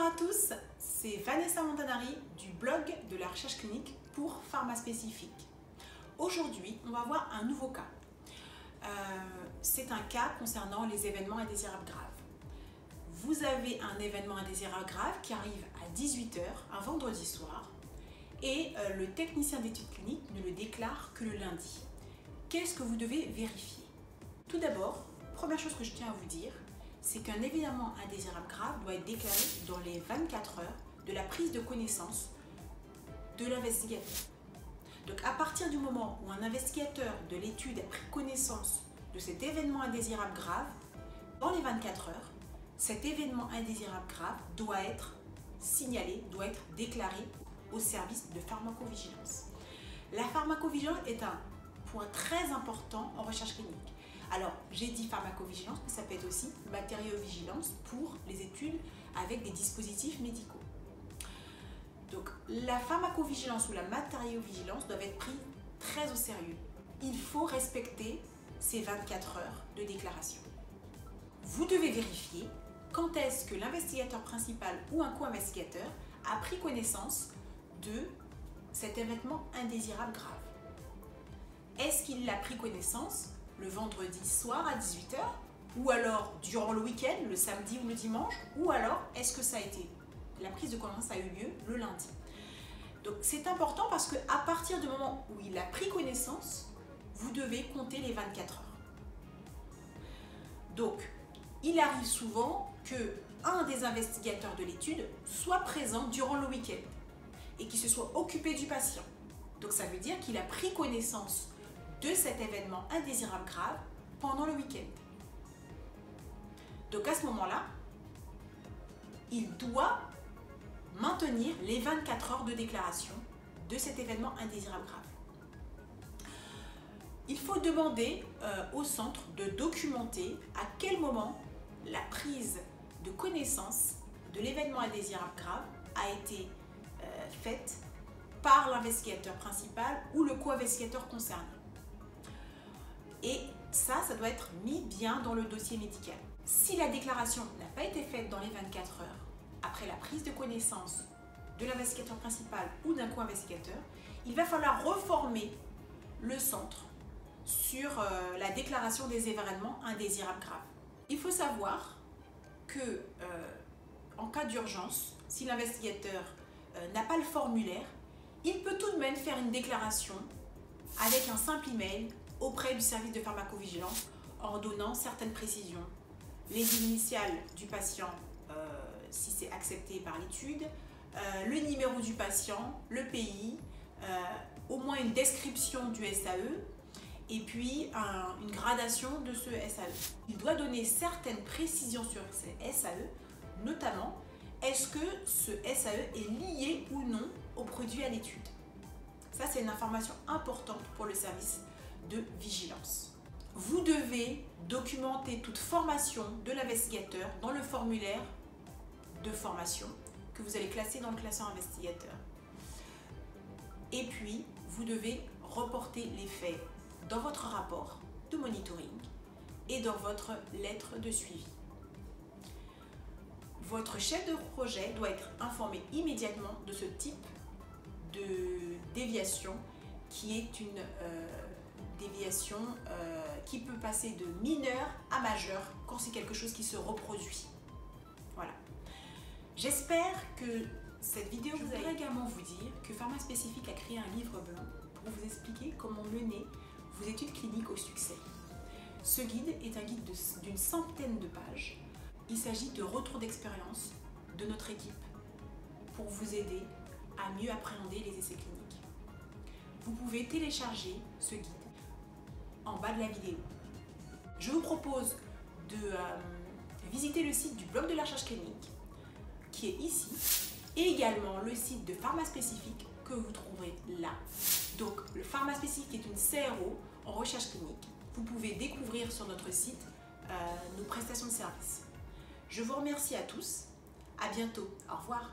à tous, c'est Vanessa Montanari du blog de la recherche clinique pour Pharmaspécifique. Aujourd'hui, on va voir un nouveau cas. C'est un cas concernant les événements indésirables graves. Vous avez un événement indésirable grave qui arrive à 18 h un vendredi soir et le technicien d'études cliniques ne le déclare que le lundi. Qu'est-ce que vous devez vérifier? Tout d'abord, première chose que je tiens à vous dire, c'est qu'un événement indésirable grave doit être déclaré dans les 24 heures de la prise de connaissance de l'investigateur. Donc à partir du moment où un investigateur de l'étude a pris connaissance de cet événement indésirable grave, dans les 24 heures, cet événement indésirable grave doit être signalé, doit être déclaré au service de pharmacovigilance. La pharmacovigilance est un point très important en recherche clinique. Alors, j'ai dit pharmacovigilance, mais ça peut être aussi matériovigilance pour les études avec des dispositifs médicaux. Donc, la pharmacovigilance ou la matériovigilance doivent être pris très au sérieux. Il faut respecter ces 24 heures de déclaration. Vous devez vérifier quand est-ce que l'investigateur principal ou un co-investigateur a pris connaissance de cet événement indésirable grave. Est-ce qu'il l'a pris connaissance le vendredi soir à 18 h ou alors durant le week-end, le samedi ou le dimanche, ou alors est-ce que ça a été, la prise de connaissance a eu lieu le lundi. Donc c'est important parce qu'à partir du moment où il a pris connaissance, vous devez compter les 24 heures. Donc il arrive souvent que un des investigateurs de l'étude soit présent durant le week-end et qu'il se soit occupé du patient. Donc ça veut dire qu'il a pris connaissance de cet événement indésirable grave pendant le week-end. Donc à ce moment-là, il doit maintenir les 24 heures de déclaration de cet événement indésirable grave. Il faut demander au centre de documenter à quel moment la prise de connaissance de l'événement indésirable grave a été faite par l'investigateur principal ou le co-investigateur concerné. Et ça doit être mis bien dans le dossier médical. Si la déclaration n'a pas été faite dans les 24 heures après la prise de connaissance de l'investigateur principal ou d'un co-investigateur, il va falloir reformer le centre sur la déclaration des événements indésirables graves. Il faut savoir que en cas d'urgence, si l'investigateur n'a pas le formulaire, il peut tout de même faire une déclaration avec un simple email auprès du service de pharmacovigilance en donnant certaines précisions. Les initiales du patient, si c'est accepté par l'étude, le numéro du patient, le pays, au moins une description du SAE et puis une gradation de ce SAE. Il doit donner certaines précisions sur ces SAE, notamment est-ce que ce SAE est lié ou non au produit à l'étude. Ça, c'est une information importante pour le service de vigilance. Vous devez documenter toute formation de l'investigateur dans le formulaire de formation que vous allez classer dans le classeur investigateur. Et puis, vous devez reporter les faits dans votre rapport de monitoring et dans votre lettre de suivi. Votre chef de projet doit être informé immédiatement de ce type de déviation qui est une déviation qui peut passer de mineur à majeur quand c'est quelque chose qui se reproduit. Voilà. J'espère que cette vidéo vous a également vous dire que Pharmaspécifique a créé un livre blanc pour vous expliquer comment mener vos études cliniques au succès. Ce guide est un guide d'une centaine de pages. Il s'agit de retours d'expérience de notre équipe pour vous aider à mieux appréhender les essais cliniques. Vous pouvez télécharger ce guide en bas de la vidéo. Je vous propose de visiter le site du blog de la recherche clinique qui est ici et également le site de Pharmaspécifique que vous trouverez là. Donc le Pharmaspécifique est une CRO en recherche clinique. Vous pouvez découvrir sur notre site nos prestations de services. Je vous remercie à tous. À bientôt. Au revoir.